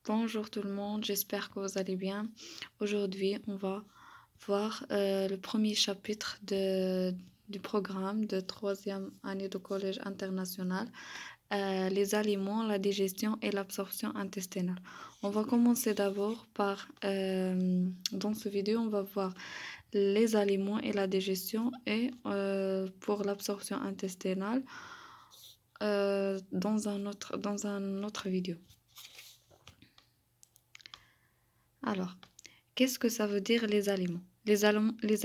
Bonjour tout le monde, j'espère que vous allez bien. Aujourd'hui, on va voir le premier chapitre du programme de troisième année de collège international, les aliments, la digestion et l'absorption intestinale. On va commencer d'abord par, dans ce vidéo, on va voir les aliments et la digestion et pour l'absorption intestinale dans un autre vidéo. Alors, qu'est-ce que ça veut dire les aliments? Les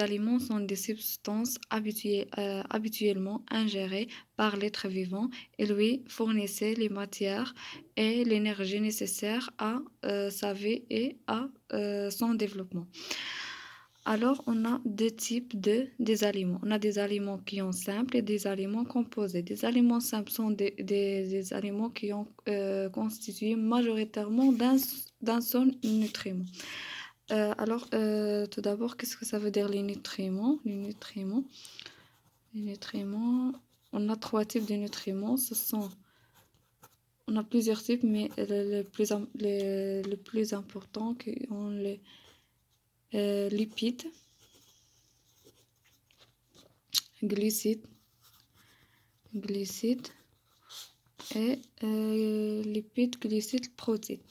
aliments sont des substances habituellement ingérées par l'être vivant et lui fournissent les matières et l'énergie nécessaires à sa vie et à son développement. Alors, on a deux types des aliments. On a des aliments qui sont simples et des aliments composés. Des aliments simples sont des aliments qui sont constitués majoritairement d'un seul nutriment. Tout d'abord, qu'est-ce que ça veut dire les nutriments? Les nutriments, on a trois types de nutriments. On a plusieurs types, mais le plus important, qui sont les lipides, glucides et lipides, glucides, protides.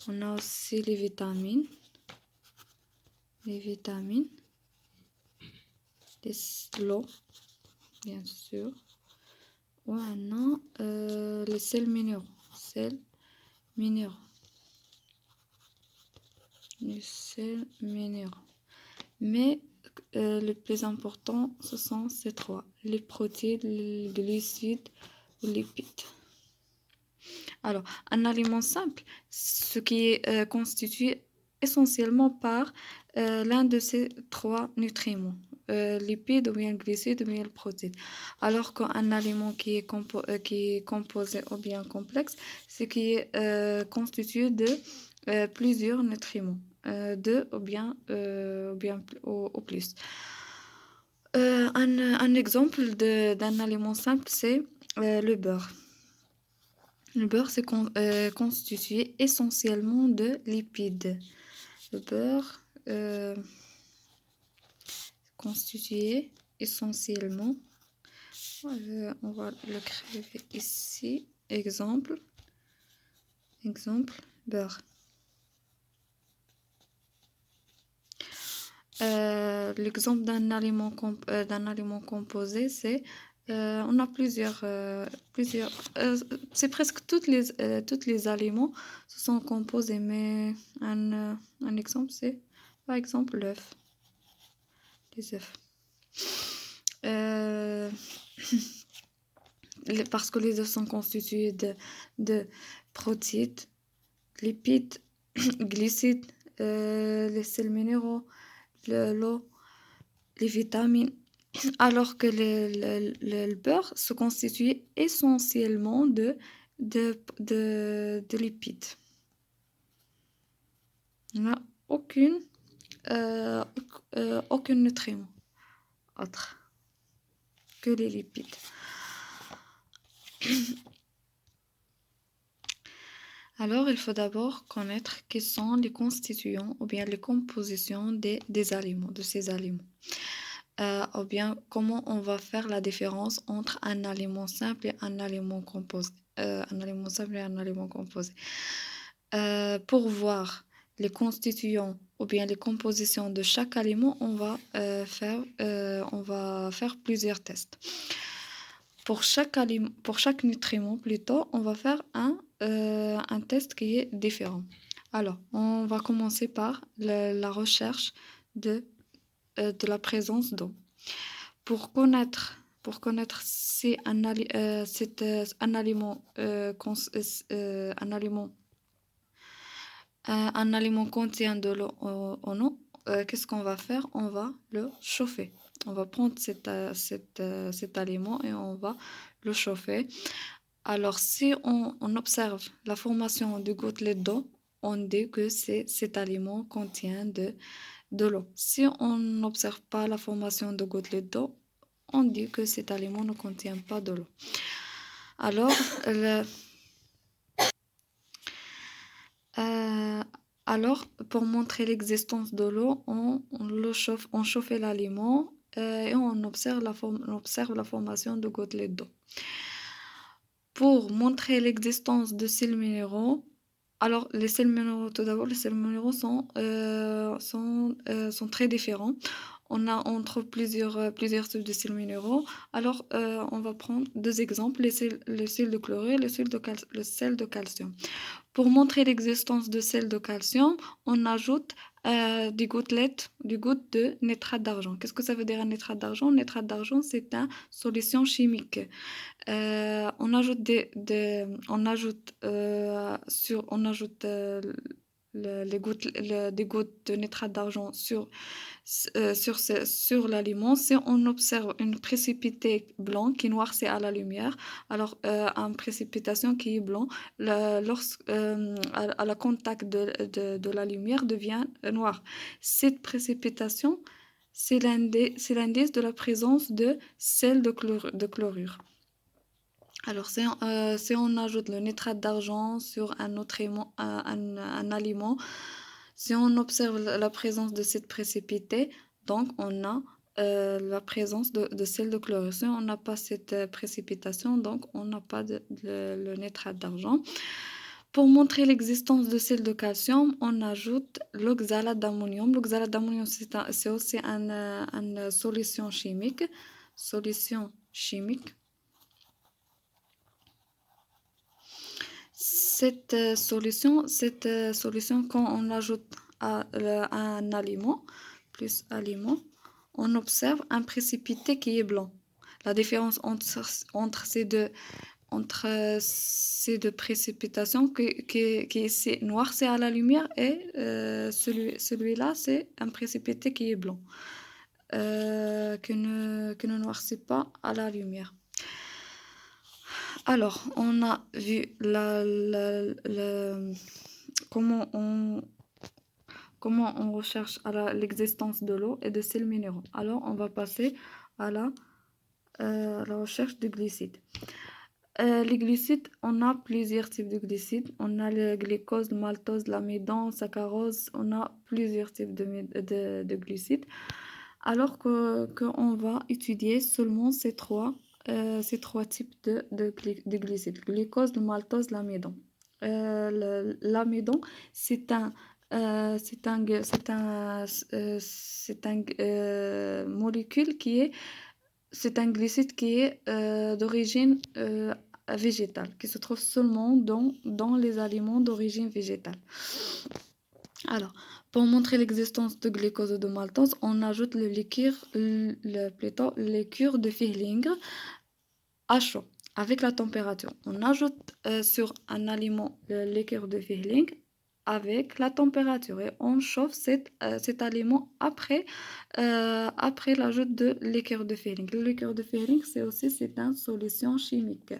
On a aussi les vitamines, l'eau, bien sûr. On a les sels minéraux. Les sels minéraux. Mais le plus important, ce sont ces trois, les protéines, les glucides ou les lipides. Alors, un aliment simple, ce qui est constitué essentiellement par l'un de ces trois nutriments, lipides ou bien glucides ou bien protéines. Alors qu'un aliment qui est composé ou bien complexe, ce qui est constitué de plusieurs nutriments, deux ou plus. Un exemple d'un aliment simple, c'est le beurre. Le beurre, c'est constitué essentiellement de lipides. Le beurre constitué essentiellement, on va l'écrire ici, exemple, beurre. L'exemple d'un aliment composé, c'est on a plusieurs c'est presque toutes les aliments se sont composés, mais un exemple, c'est par exemple l'œuf, les œufs. Parce que les œufs sont constitués de protéines, lipides, glucides, les sels minéraux, l'eau, les vitamines, alors que le beurre se constitue essentiellement de lipides. Il n'y a aucun nutriment autre que les lipides. Alors, il faut d'abord connaître quels sont les constituants ou bien les compositions des aliments, de ces aliments. Ou bien comment on va faire la différence entre un aliment simple et un aliment composé. Pour voir les constituants ou bien les compositions de chaque aliment, on va faire plusieurs tests. Pour chaque nutriment, plutôt, on va faire un test qui est différent. Alors, on va commencer par la recherche de la présence d'eau. Pour connaître si un aliment contient de l'eau ou non, qu'est-ce qu'on va faire? On va le chauffer. On va prendre cet aliment et on va le chauffer. Alors, si on observe la formation de gouttelettes d'eau, on dit que cet aliment contient de l'eau. Si on n'observe pas la formation de gouttelettes d'eau, on dit que cet aliment ne contient pas de l'eau. Alors, le- euh, alors, pour montrer l'existence de l'eau, on chauffait l'aliment et on observe la formation de gouttelettes d'eau. Pour montrer l'existence de sels minéraux, alors les sels minéraux, tout d'abord, les sels minéraux sont très différents. On trouve plusieurs types de sels minéraux. Alors, on va prendre deux exemples, le sel de chlorure et le sel de calcium. Pour montrer l'existence de sel de calcium, on ajoute des gouttes de nitrate d'argent. Qu'est-ce que ça veut dire un nitrate d'argent? Nitrate d'argent, c'est une solution chimique. On ajoute des gouttes de nitrate d'argent sur l'aliment. Si on observe une précipité blanc qui noircit à la lumière, alors une précipitation qui est blanc, à la contact de la lumière devient noir. Cette précipitation, c'est l'indice de la présence de sel de chlorure. Alors, si on ajoute le nitrate d'argent sur un aliment, si on observe la présence de cette précipité, donc on a la présence de sel de chlorure. Si on n'a pas cette précipitation, donc on n'a pas le nitrate d'argent. Pour montrer l'existence de sel de calcium, on ajoute l'oxalate d'ammonium. L'oxalate d'ammonium, c'est aussi une solution chimique. Solution chimique. Cette solution, quand on ajoute à un aliment, plus aliment, on observe un précipité qui est blanc. La différence entre ces deux précipitations qui est noir, c'est à la lumière, et celui-là, c'est un précipité qui est blanc, que ne noircit pas à la lumière. Alors, on a vu comment on recherche l'existence de l'eau et de sels minéraux. Alors, on va passer à la recherche de glucides. Les glucides, on a plusieurs types de glucides. On a le glucose, le maltose, l'amidon, saccharose. On a plusieurs types de glucides. Alors qu'on va étudier seulement ces trois types de glucides. Glucose, le maltose, l'amidon. L'amidon, c'est un molécule c'est un glucide qui est d'origine végétale, qui se trouve seulement dans les aliments d'origine végétale. Alors, pour montrer l'existence de glucose ou de maltose, on ajoute plutôt le liqueur de Fehling à chaud, avec la température. On ajoute sur un aliment le liqueur de Fehling avec la température, et on chauffe cet aliment après l'ajout de liqueur de Fehling. Le liqueur de Fehling, c'est une solution chimique.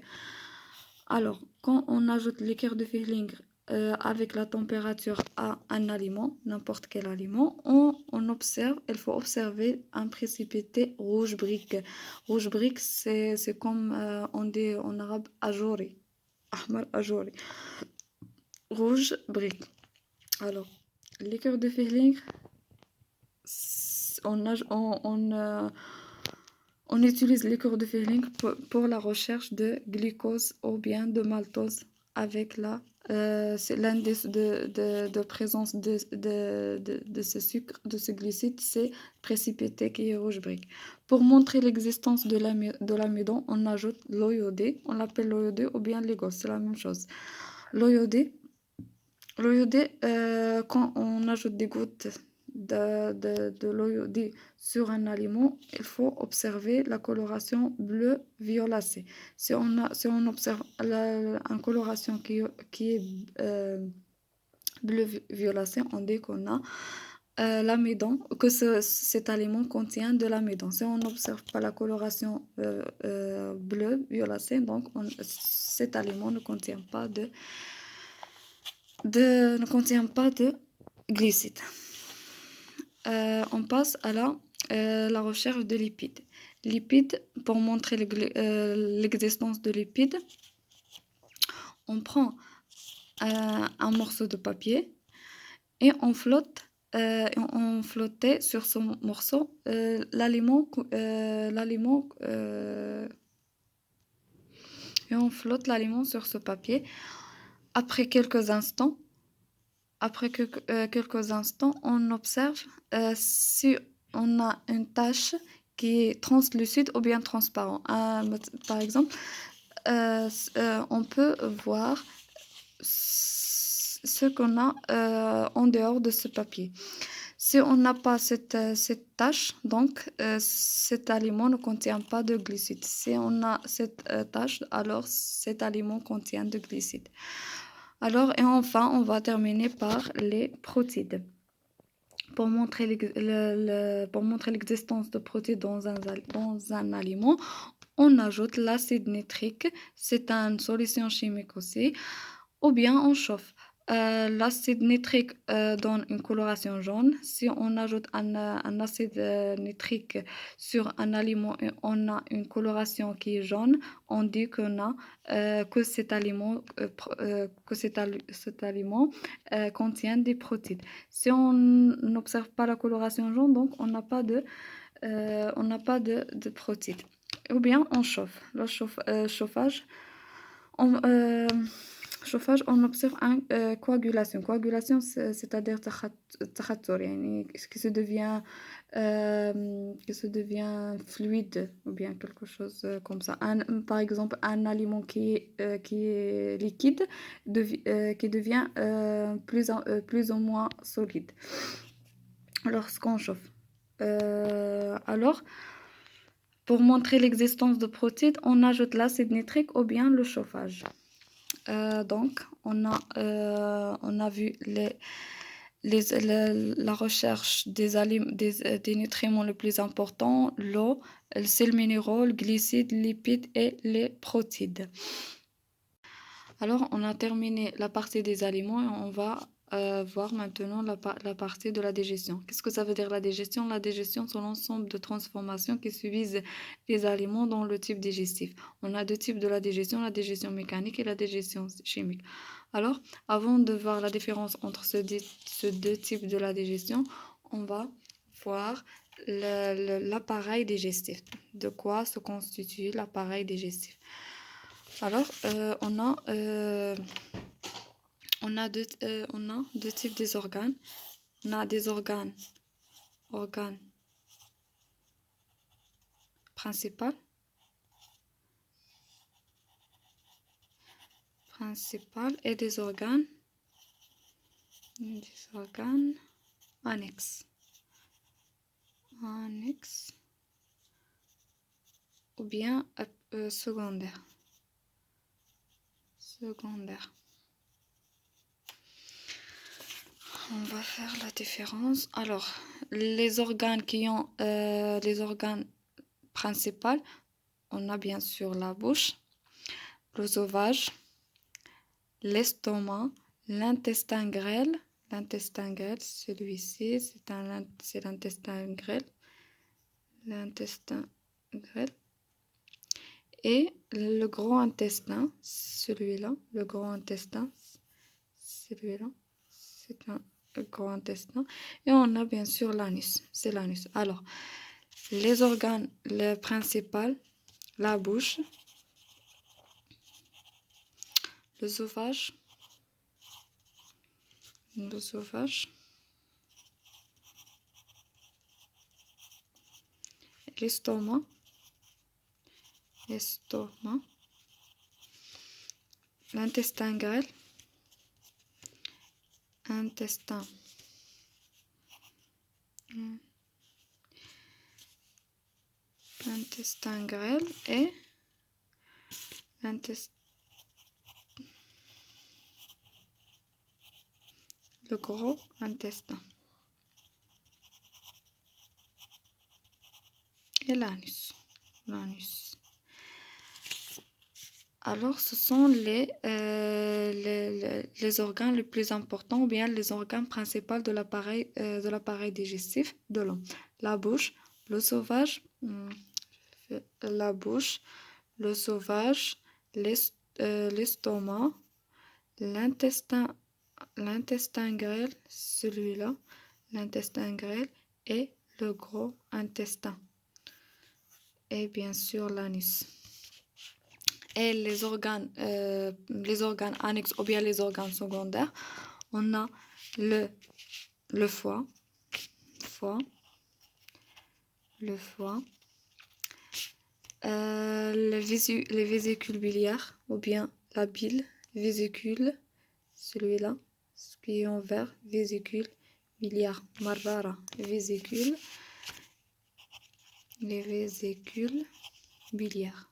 Alors, quand on ajoute le liqueur de Fehling avec la température à un aliment, n'importe quel aliment, il faut observer un précipité rouge brique. Rouge brique, c'est comme on dit en arabe, ajouri. Ahmar ajouri. Rouge brique. Alors, liqueur de Fehling, on utilise les liqueur de Fehling pour la recherche de glucose ou bien de maltose avec c'est l'indice de présence de ce sucre, de ce glucide, c'est précipité qui est rouge brique. Pour montrer l'existence de l'amidon, on ajoute l'eau iodée, on l'appelle l'eau iodée ou bien l'égos, c'est la même chose. L'eau iodée, quand on ajoute des gouttes de l'eau iodée sur un aliment, il faut observer la coloration bleu-violacée. Si on observe une coloration qui est bleu-violacée, on dit qu'on a l'amidon, que cet aliment contient de l'amidon. Si on n'observe pas la coloration bleu-violacée, donc cet aliment ne contient pas de glucides. On passe à la recherche de lipides. Lipides, pour montrer l'existence de lipides, on prend un morceau de papier et on flottait sur ce morceau l'aliment et on flotte l'aliment sur ce papier. Après quelques instants, on observe si on a une tache qui est translucide ou bien transparent. Par exemple, on peut voir ce qu'on a en dehors de ce papier. Si on n'a pas cette tache, donc cet aliment ne contient pas de glucides. Si on a cette tache, alors cet aliment contient de glucides. Alors, et enfin, on va terminer par les protides. Pour montrer l'existence de protides dans un aliment, on ajoute l'acide nitrique, c'est une solution chimique aussi, ou bien on chauffe. L'acide nitrique donne une coloration jaune. Si on ajoute un acide nitrique sur un aliment et on a une coloration qui est jaune, on dit que cet aliment contient des protides. Si on n'observe pas la coloration jaune, donc on n'a pas de protides. Ou bien on chauffe. Le chauffage, on observe une coagulation. Coagulation, c'est-à-dire qui se devient fluide ou bien quelque chose comme ça. Par exemple, un aliment qui est liquide qui devient plus ou moins solide lorsqu'on chauffe. Alors, pour montrer l'existence de protides, on ajoute l'acide nitrique ou bien le chauffage. Donc, on a vu la recherche des nutriments les plus importants, l'eau, le sel minéraux, glucides, lipides et les protides. Alors, on a terminé la partie des aliments et on va voir maintenant la partie de la digestion. Qu'est-ce que ça veut dire la digestion? La digestion, c'est l'ensemble de transformations qui subissent les aliments dans le type digestif. On a deux types de la digestion mécanique et la digestion chimique. Alors, avant de voir la différence entre ces deux types de la digestion, on va voir l'appareil digestif. De quoi se constitue l'appareil digestif? Alors, on a deux types des organes. On a des organes principaux et des organes annexes. Ou bien secondaires. On va faire la différence. Alors, les organes principaux, on a bien sûr la bouche, l'œsophage, l'estomac, l'intestin grêle. L'intestin grêle, celui-ci, c'est l'intestin grêle. Et le gros intestin, celui-là, c'est un gros intestin. Et on a bien sûr l'anus, c'est l'anus. Alors, les organes principaux, la bouche, l'œsophage, l'estomac, l'intestin grêle, et le gros intestin et l'anus. Alors, ce sont les organes les plus importants ou bien les organes principaux de l'appareil digestif de l'homme. La bouche, l'œsophage, l'estomac, l'intestin grêle, celui-là, l'intestin grêle et le gros intestin. Et bien sûr l'anus. Et les organes annexes ou bien les organes secondaires, on a le foie, les vésicules biliaires ou bien la bile, vésicule, celui-là, ce qui est en vert, vésicule biliaire, marrara, vésicule, les vésicules biliaires.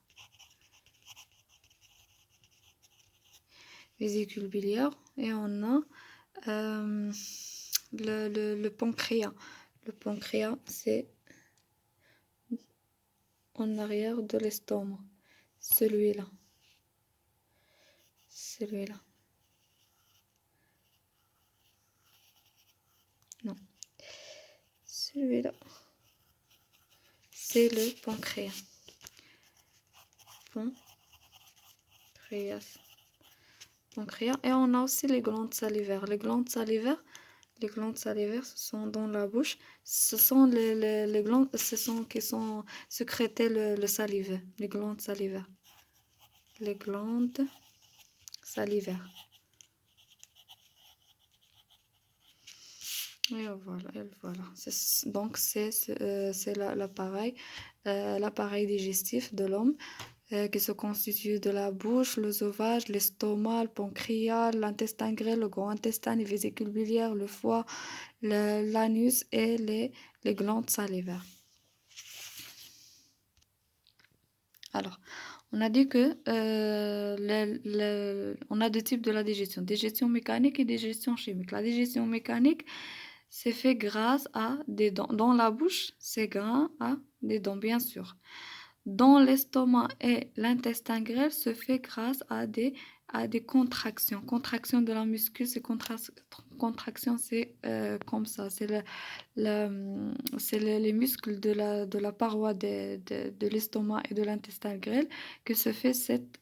Vésicule biliaire et on a le pancréas. Le pancréas, c'est en arrière de l'estomac. Celui-là. Non. Celui-là. C'est le pancréas. Pancréas. Et on a aussi les glandes salivaires. Les glandes salivaires, ce sont dans la bouche. Ce sont les glandes qui sont sécrétées le salive. Les glandes salivaires. Les glandes salivaires. Et voilà. Donc c'est l'appareil digestif de l'homme qui se constitue de la bouche, l'œsophage, l'estomac, le pancréas, l'intestin grêle, le gros intestin, les vésicules biliaires, le foie, l'anus et les glandes salivaires. Alors, on a dit que on a deux types de la digestion. Digestion mécanique et digestion chimique. La digestion mécanique, c'est fait grâce à des dents. Dans la bouche, c'est grâce à des dents, bien sûr. Dans l'estomac et l'intestin grêle, se fait grâce à des contractions. Contraction de la muscule, c'est contraction, c'est comme ça. C'est les muscles de la paroi de l'estomac et de l'intestin grêle que se fait cette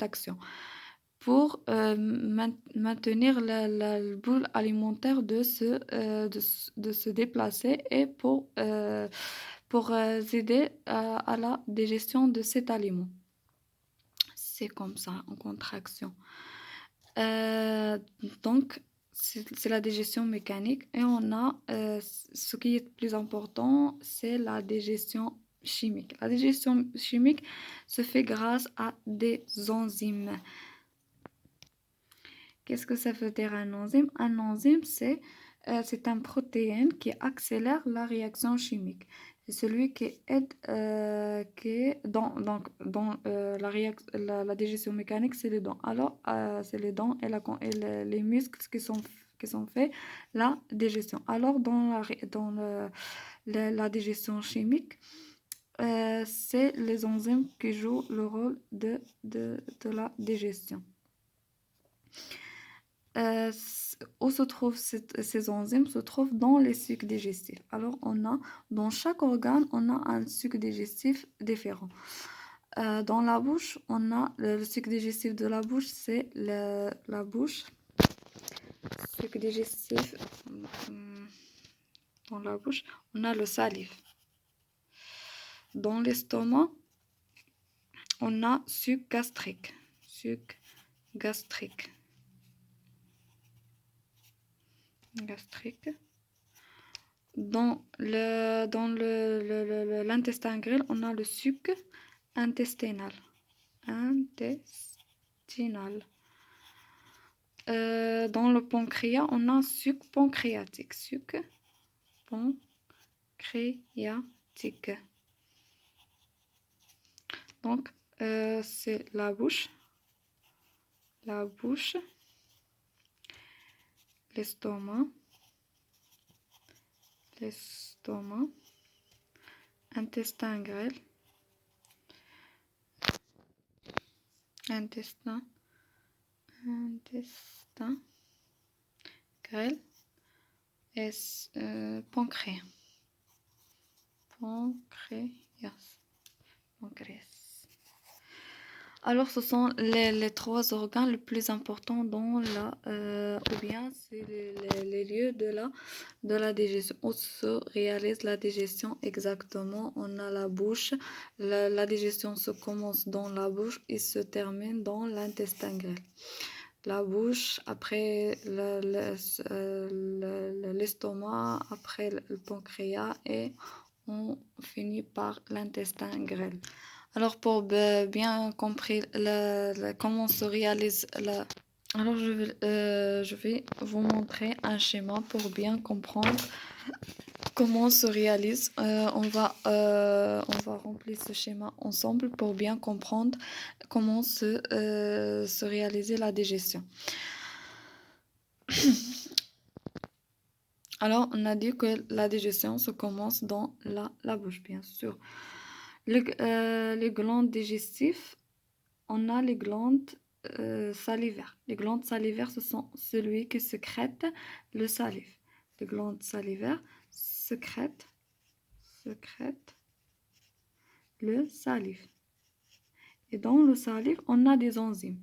action pour maintenir la boule alimentaire de se déplacer et pour aider à la digestion de cet aliment. C'est comme ça, en contraction. Donc, c'est la digestion mécanique. Et on a, ce qui est plus important, c'est la digestion chimique. La digestion chimique se fait grâce à des enzymes. Qu'est-ce que ça veut dire un enzyme? Un enzyme, c'est un protéine qui accélère la réaction chimique. C'est celui qui aide, dans la digestion mécanique, c'est les dents. Alors, c'est les dents et les muscles qui sont faits la digestion. Alors, dans la digestion chimique, c'est les enzymes qui jouent le rôle de la digestion. Où se trouvent ces enzymes? Se trouvent dans les sucs digestifs. Alors, dans chaque organe, on a un suc digestif différent. Dans la bouche, on a le suc digestif de la bouche, c'est la bouche. Suc digestif dans la bouche, on a le salive. Dans l'estomac, on a suc gastrique. Dans l'intestin grêle, on a le suc intestinal. Dans le pancréas, on a suc pancréatique. Donc, c'est la bouche, l'estomac, intestin grêle, et pancréas. Alors, ce sont les trois organes les plus importants dans ou bien c'est les lieux de la digestion, où se réalise la digestion exactement. On a la bouche, la digestion se commence dans la bouche et se termine dans l'intestin grêle. La bouche, après l'estomac, après le pancréas et on finit par l'intestin grêle. Alors pour bien comprendre comment se réalise la... Alors je vais vous montrer un schéma pour bien comprendre comment se réalise. On va remplir ce schéma ensemble pour bien comprendre comment se réaliser la digestion. Alors, on a dit que la digestion se commence dans la bouche, bien sûr. Les glandes digestives, on a les glandes salivaires. Les glandes salivaires, ce sont celui qui sécrète le salive. Les glandes salivaires sécrètent le salive. Et dans le salive, on a des enzymes.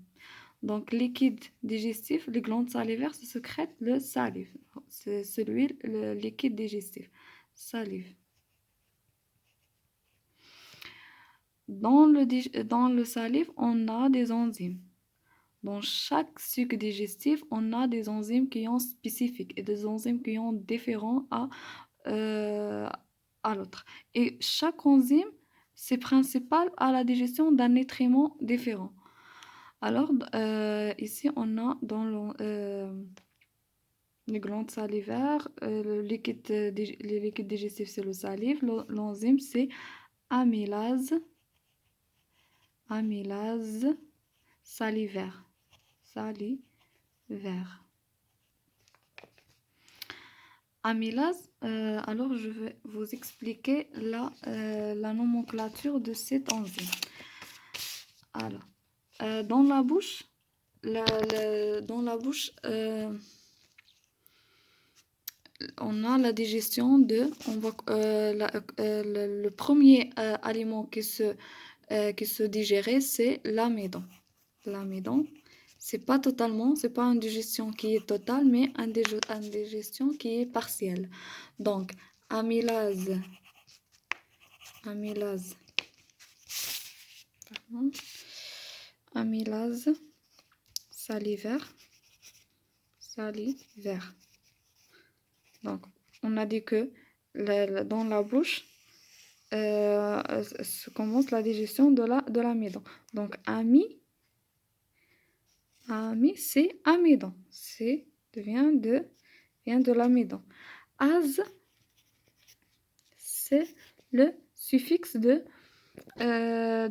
Donc, liquide digestif, les glandes salivaires se sécrètent le salive. C'est le liquide digestif. Salive. Dans le salive, on a des enzymes. Dans chaque suc digestif, on a des enzymes qui sont spécifiques et des enzymes qui sont différents à l'autre. Et chaque enzyme, c'est principal à la digestion d'un nutriment différent. Alors, ici, on a dans les glandes salivaires, le liquide digestif, c'est le salive. L'enzyme, c'est amylase salivaire. Amylase, alors je vais vous expliquer la nomenclature de cette enzyme. Alors, dans la bouche, on a la digestion le premier aliment qui se digérait, c'est l'amidon. L'amidon, c'est pas une digestion qui est totale, mais une digestion qui est partielle. Donc, amylase salivaire. Donc, on a dit que dans la bouche se commence la digestion de l'amidon. Donc, ami, c'est amidon. Vient de l'amidon. Az, c'est le suffixe de la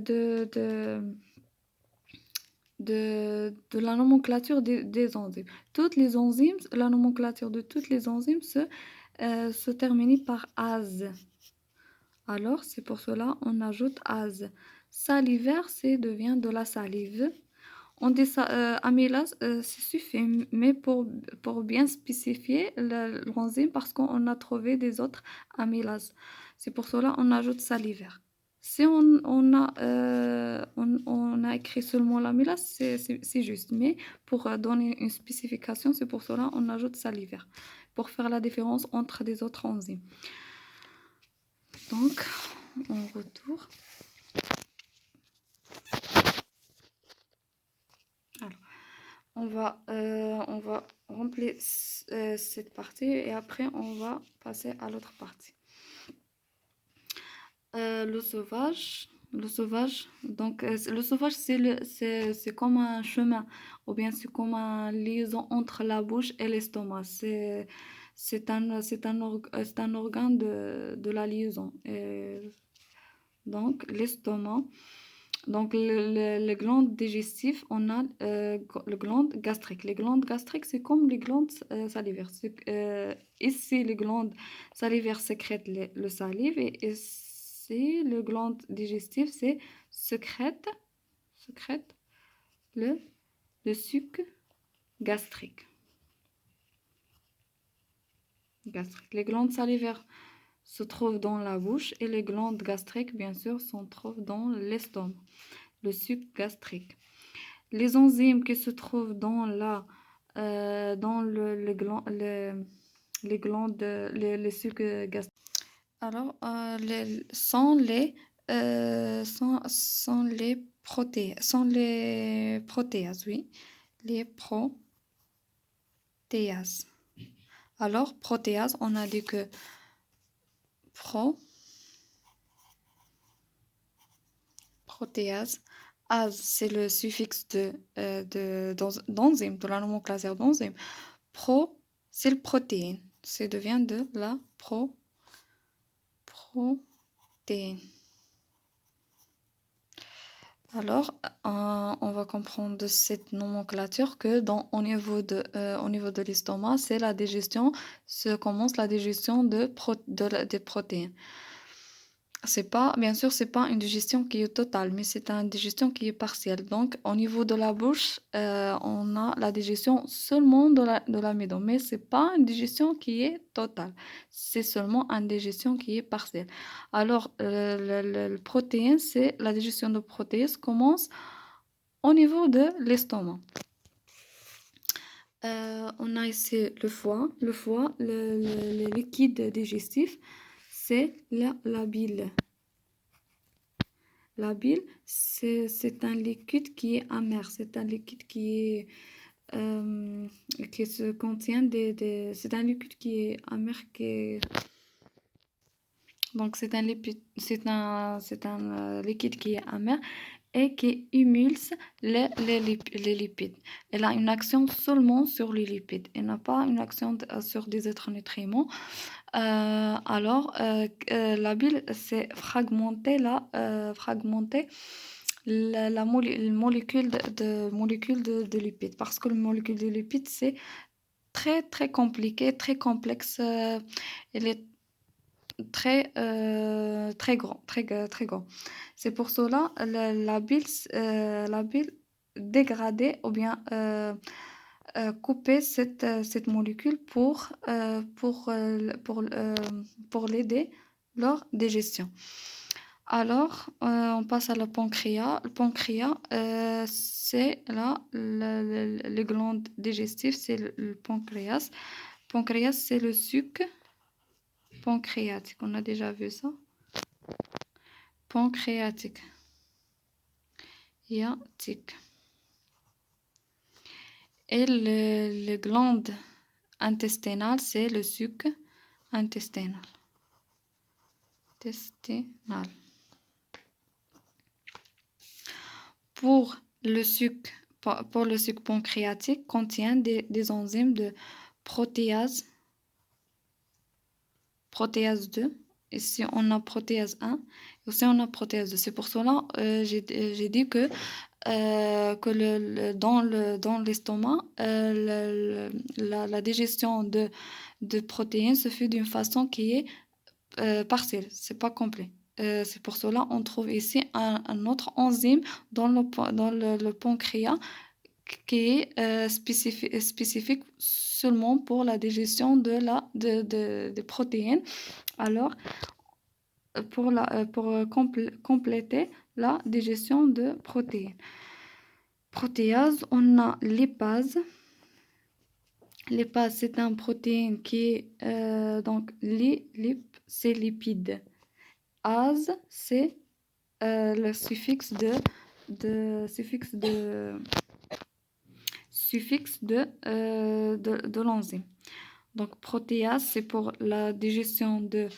nomenclature des enzymes. La nomenclature de toutes les enzymes se termine par az. Alors, c'est pour cela on ajoute az. Salivaire, devient de la salive. On dit amylase, c'est suffit, mais pour bien spécifier l'enzyme, parce qu'on a trouvé des autres amylases. C'est pour cela on ajoute salivaire. Si on a écrit seulement l'amylase, c'est juste. Mais pour donner une spécification, c'est pour cela on ajoute salivaire. Pour faire la différence entre les autres enzymes. Donc, on retourne. Alors, on va remplir cette partie et après on va passer à l'autre partie. Le sauvage, donc le sauvage c'est comme un chemin ou bien c'est comme une liaison entre la bouche et l'estomac. C'est un organe de la liaison. Donc l'estomac. Donc, les glandes digestives, on a les glandes gastriques. Les glandes gastriques, c'est comme les glandes salivaires. Ici, les glandes salivaires sécrètent le salive et ici, les glandes digestives, sécrètent le suc gastrique. Les glandes salivaires se trouvent dans la bouche et les glandes gastriques, bien sûr, se trouvent dans l'estomac. le suc gastrique. Les enzymes qui se trouvent dans dans les glandes, les sucs gastriques. Alors, sont les protéases, oui, les protéases. Alors, protéases, on a dit que protéase, ase, c'est le suffixe d'enzyme, de la nomenclature d'enzyme. Pro, c'est le protéine. Ça devient de la protéine. Alors, on va comprendre de cette nomenclature que au niveau de l'estomac, c'est la digestion, commence la digestion des protéines. Bien sûr, c'est pas une digestion qui est totale, mais c'est une digestion qui est partielle. Donc, au niveau de la bouche, on a la digestion seulement de l'amidon, mais c'est pas une digestion qui est totale. C'est seulement une digestion qui est partielle. Alors, le protéine, c'est la digestion de protéines commence au niveau de l'estomac. On a ici le foie. Le liquide digestif, c'est la bile. La bile, c'est un liquide qui est amer. C'est un liquide qui se contient c'est un liquide qui est amer. Donc, c'est un liquide qui est amer et qui émulse les lipides. Elle a une action seulement sur les lipides. Elle n'a pas une action sur des autres nutriments. La bile, c'est fragmenter la molécule de lipides. Parce que le molécule de lipides, c'est très, très compliqué, très complexe. Elle est très grand. C'est pour cela la bile dégradée ou bien couper cette molécule pour l'aider leur digestion. Alors, on passe à le pancréas. Le pancréas, c'est les glandes digestives, c'est le pancréas. Le pancréas, c'est le suc pancréatique. On a déjà vu ça. Pancréatique. Yatique. Et les glandes intestinales, c'est le suc intestinal. Pour le suc pancréatique, contient des enzymes de protéase 2. Ici, on a protéase 1. Et aussi, on a protéase 2. C'est pour cela j'ai dit que dans l'estomac, la digestion de protéines se fait d'une façon qui est partielle, c'est pas complet. C'est pour cela on trouve ici un autre enzyme dans le pancréas qui est spécifique seulement pour la digestion des protéines. Alors, pour compléter la digestion de protéines. Protéase, on a lipase. Lipase, c'est une protéine qui est donc c'est lipide. Ase, c'est le suffixe de l'enzyme. Donc protéase, c'est pour la digestion de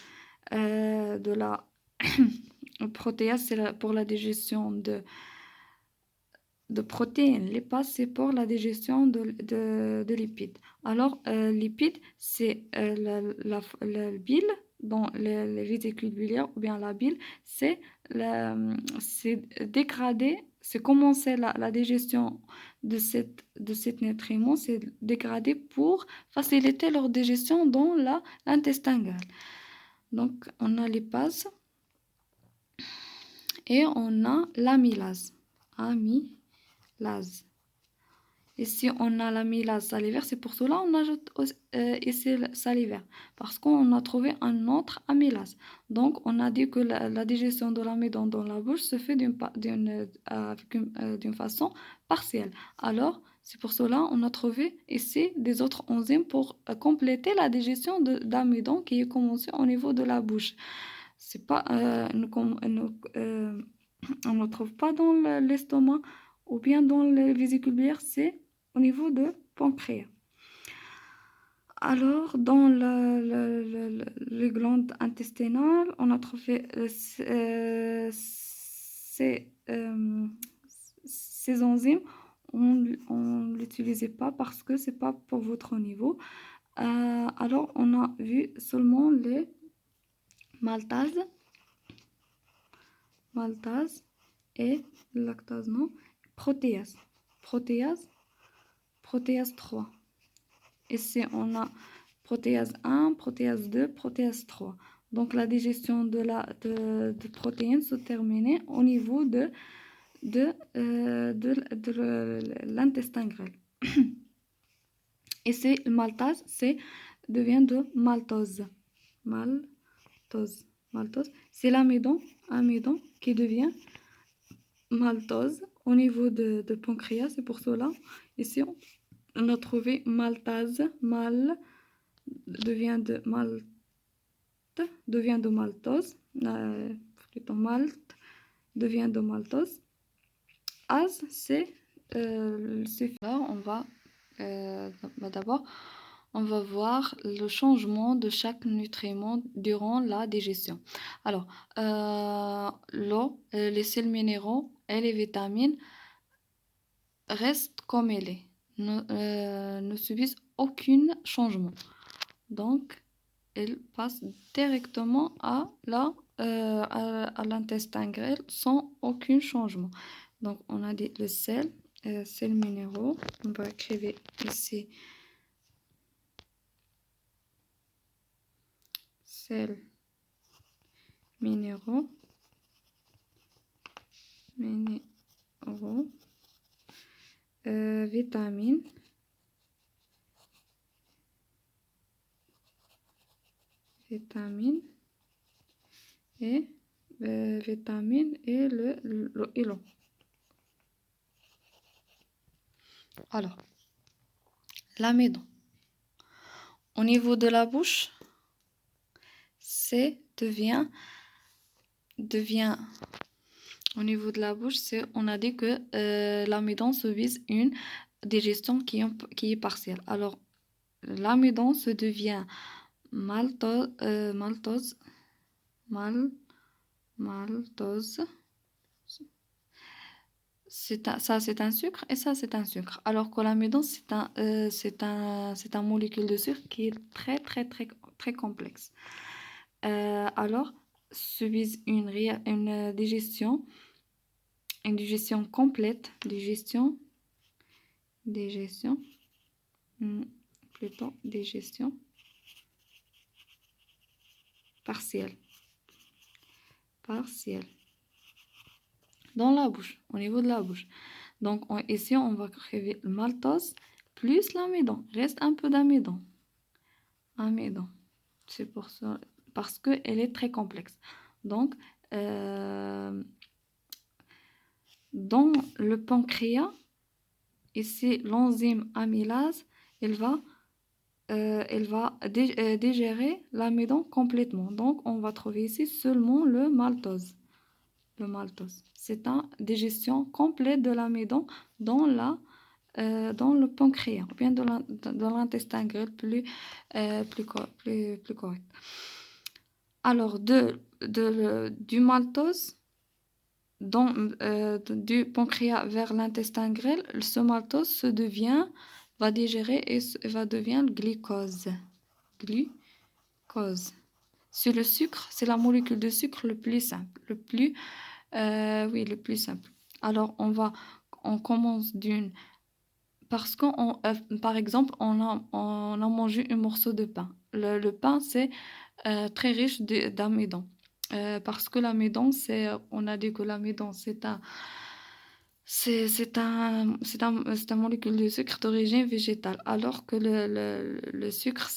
la protéase, c'est pour la digestion de protéines. Lipase, c'est pour la digestion de lipides. Alors, lipides, c'est la bile dans les réticules biliaires, ou bien la bile, c'est dégradé, c'est commencer la digestion de cet nutriment, c'est dégradé pour faciliter leur digestion dans l'intestin grêle. Donc, on a lipase et on a l'amylase. Ici, on a l'amylase salivaire. C'est pour cela qu'on ajoute ici le salivaire. Parce qu'on a trouvé un autre amylase. Donc, on a dit que la digestion de l'amidon dans la bouche se fait d'une façon partielle. Alors, c'est pour cela qu'on a trouvé ici des autres enzymes pour compléter la digestion d'amidon qui est commencée au niveau de la bouche. C'est pas, on ne trouve pas dans l'estomac ou bien dans les vésicules biliaires, c'est au niveau de pancréas. Alors, dans les glandes intestinales, on a trouvé ces enzymes. On ne l'utilisait pas parce que c'est pas pour votre niveau. Alors, on a vu seulement les maltases et lactase, non, protéase 3. Ici, on a protéase 1, protéase 2, protéase 3. Donc, la digestion de protéines se terminait au niveau de l'intestin grêle. Ici, le maltase devient de maltose. Maltose. C'est l'amidon qui devient maltose au niveau de pancréas. C'est pour cela, ici, on a trouvé maltase. Mal devient de maltose. Plutôt malt devient de maltose. As, c'est là, on va d'abord, on va voir le changement de chaque nutriment durant la digestion. Alors, l'eau, les sels minéraux et les vitamines restent comme elles est, ne subissent aucun changement. Donc, elles passent directement à l'intestin grêle sans aucun changement. Donc, on a dit le sel, sels minéraux. On va écrire ici sels minéraux, vitamines, et l'eau. Alors, l'amidon. Au niveau de la bouche, au niveau de la bouche, on a dit que l'amidon subit une digestion qui est partielle. Alors, l'amidon se devient maltose. Ça, c'est un sucre et ça, c'est un sucre. Alors que l'amidon, c'est un molécule de sucre qui est très, très, très, très complexe. Alors, subit une digestion complète, digestion partielle. Dans la bouche, au niveau de la bouche. Donc, ici, on va créer le maltose plus l'amidon. Reste un peu d'amidon. C'est pour ça, parce qu'elle est très complexe. Donc, dans le pancréas, ici, l'enzyme amylase, elle va digérer l'amidon complètement. Donc, on va trouver ici seulement le maltose. C'est une digestion complète de l'amidon dans le pancréas, ou bien dans l'intestin grêle plus correct. Alors, du maltose, du pancréas vers l'intestin grêle, ce maltose va digérer et va devenir glucose. C'est le sucre, c'est la molécule de sucre le plus simple, le plus simple. Alors, on commence parce qu'on, par exemple, on a mangé un morceau de pain. Le pain, c'est très riche d'amidon. Parce que l'amidon, on a dit que l'amidon, C'est un molécule de sucre d'origine végétale, alors que le sucre,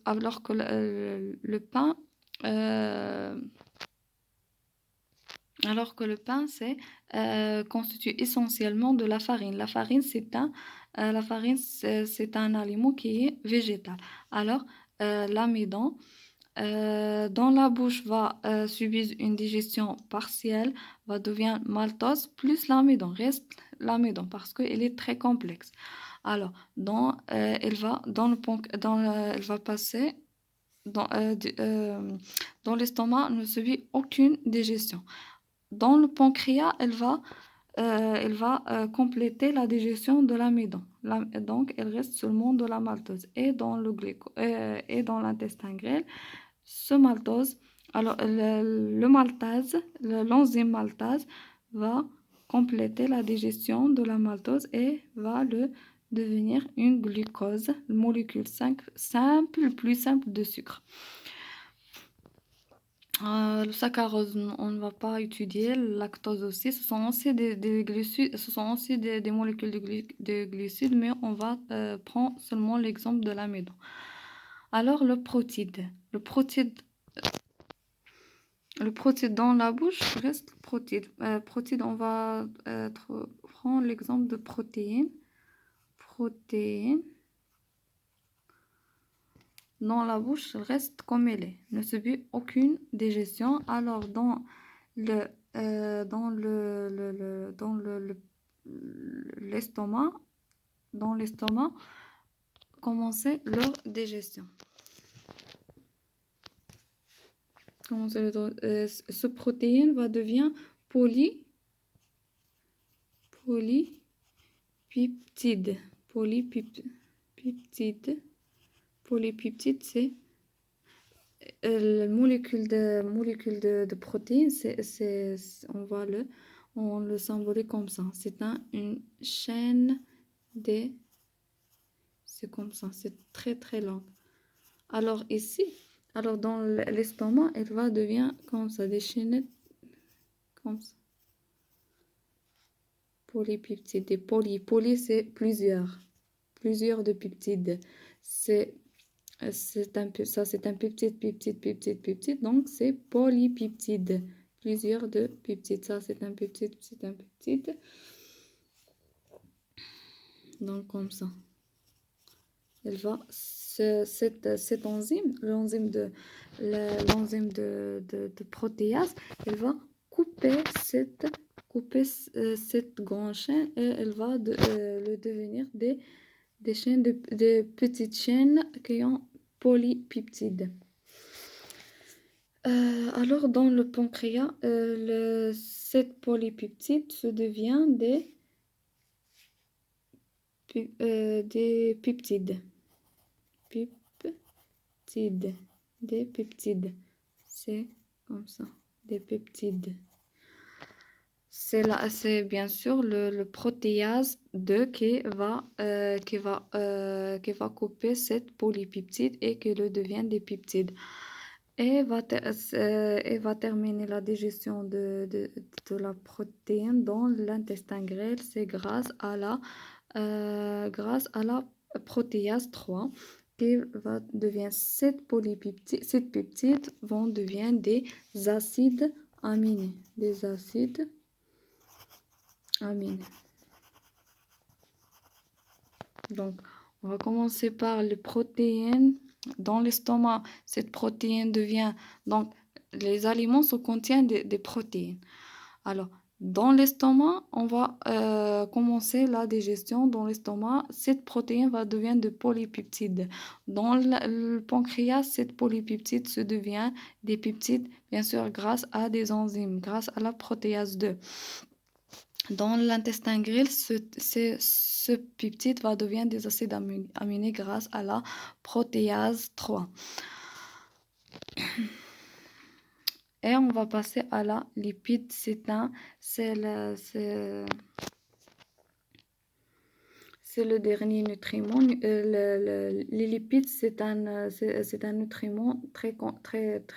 alors que le pain, euh, alors que le pain, constitue essentiellement de la farine. La farine, c'est un aliment qui est végétal. Alors, l'amidon, dans la bouche va subir une digestion partielle, va devenir maltose, plus l'amidon, reste l'amidon parce qu'il est très complexe. Alors, elle va passer dans l'estomac, ne subit aucune digestion. Dans le pancréas, elle va compléter la digestion de l'amidon. Donc, elle reste seulement de la maltose. Et dans l'intestin grêle, ce maltose, alors le maltase, l'enzyme maltase va compléter la digestion de la maltose et va le devenir une glucose, une molécule simple, plus simple de sucre. Le saccharose, on ne va pas étudier. Le lactose aussi, ce sont aussi des glucides, ce sont aussi des molécules de glucides, mais on va prendre seulement l'exemple de l'amidon. Alors, le protide. Le protide dans la bouche reste protide. Protide, on va prendre l'exemple de protéines. Protéines. Dans la bouche reste comme elle est, ne subit aucune digestion. Alors dans l'estomac, commencer leur digestion. Ce protéine va devenir polypeptide. Polypeptide, c'est la molécule de protéines, on le symbolise comme ça. C'est une chaîne de... C'est comme ça, c'est très très long. Alors ici, dans l'estomac, elle va devenir comme ça, des chaînes comme ça. Polypeptides. Des poly, c'est plusieurs de peptides. C'est un peptide, donc c'est polypeptide. Plusieurs de peptides. Ça, c'est un peptide. Donc, comme ça. Cette enzyme, l'enzyme de protéase, elle va couper cette grande chaîne et elle va le devenir des chaînes des petites chaînes qui ont polypeptides. Alors dans le pancréas, cette polypeptide se devient des peptides. Des peptides. C'est comme ça, des peptides. C'est bien sûr le protéase 2 qui va couper cette polypeptide et qui le devient des peptides. Et va terminer la digestion de la protéine dans l'intestin grêle. C'est grâce à la protéase 3 qui va devenir cette peptides vont devenir des acides aminés. Des acides aminés. Donc, on va commencer par les protéines. Dans l'estomac, cette protéine devient... Donc, les aliments contiennent des protéines. Alors, dans l'estomac, on va commencer la digestion. Dans l'estomac, cette protéine va devenir de polypeptides. Dans le pancréas, cette polypeptide se devient des peptides, bien sûr, grâce à des enzymes, grâce à la protéase 2. Dans l'intestin grêle, ce peptide va devenir des acides aminés grâce à la protéase 3. Et on va passer à la lipide. C'est le dernier nutriment. Les lipides, c'est un nutriment très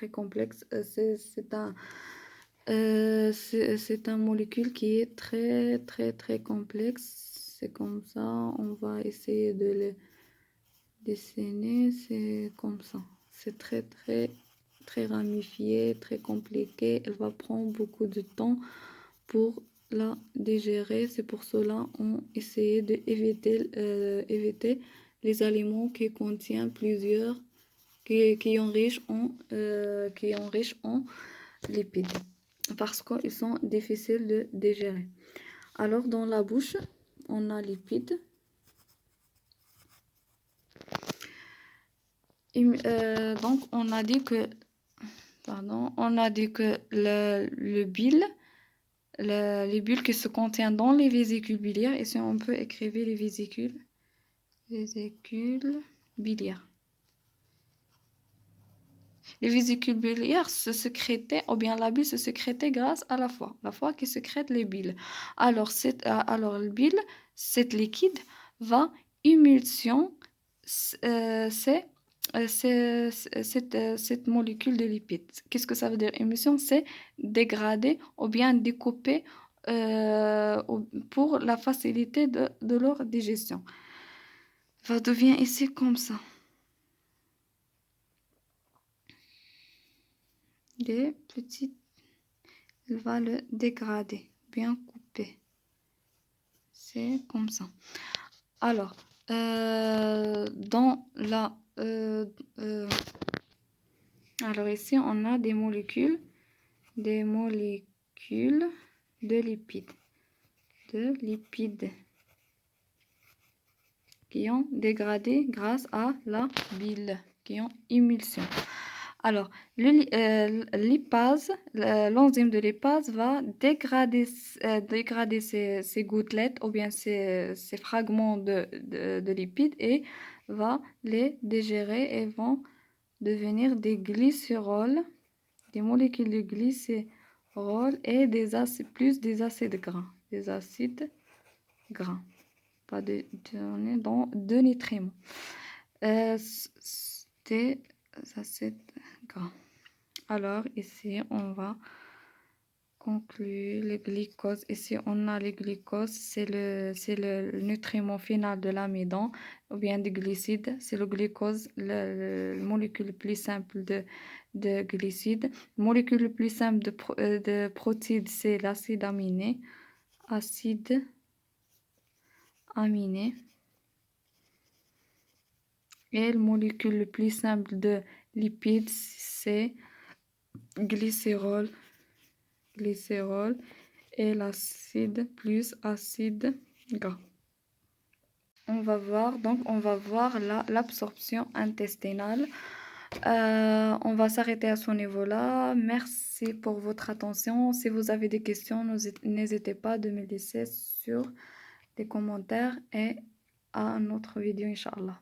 complexe. C'est un molécule qui est très, très, très complexe. C'est comme ça. On va essayer de le dessiner. C'est comme ça. C'est très, très, très ramifié, très compliqué. Elle va prendre beaucoup de temps pour la digérer. C'est pour cela qu'on essaie d'éviter éviter les aliments qui contiennent plusieurs, qui enrichent en lipides, parce qu'ils sont difficiles de digérer. Alors, dans la bouche, on a lipides. Donc, on a dit que, le bile, les bulles qui se contiennent dans les vésicules biliaires, et si on peut écrire les vésicules biliaires. Les vésicules biliaires se sécrétaient, ou bien la bile se sécrétait grâce à la foie qui sécrète les biles. Alors, le bile, cette liquide, va émulsion cette molécule de lipides. Qu'est-ce que ça veut dire? Émulsion, c'est dégrader ou bien découper pour la facilité de leur digestion. Ça devient ici comme ça. Des petites, il va le dégrader, bien couper. C'est comme ça. Alors, alors ici, on a des molécules de lipides, qui ont dégradé grâce à la bile, qui ont émulsion. Alors, l'enzyme de lipase va dégrader ces gouttelettes ou bien ces fragments de lipides et va les digérer et vont devenir des glycérols, des molécules de glycérol et des acides gras. Des acides gras, pas de nutriments. Des acides gras. Alors, ici, on va conclure les glucoses. Ici, on a les glucoses, c'est le nutriment final de l'amidon, ou bien des glucides. C'est le glucose, le molécule plus simple de glucides. La molécule le plus simple de protides, c'est l'acide aminé. Et la molécule le plus simple de lipides, c'est glycérol et l'acide plus acide gras. On va voir l'absorption intestinale. On va s'arrêter à ce niveau-là. Merci pour votre attention. Si vous avez des questions, n'hésitez pas de me laisser sur les commentaires et à notre vidéo, Inch'Allah.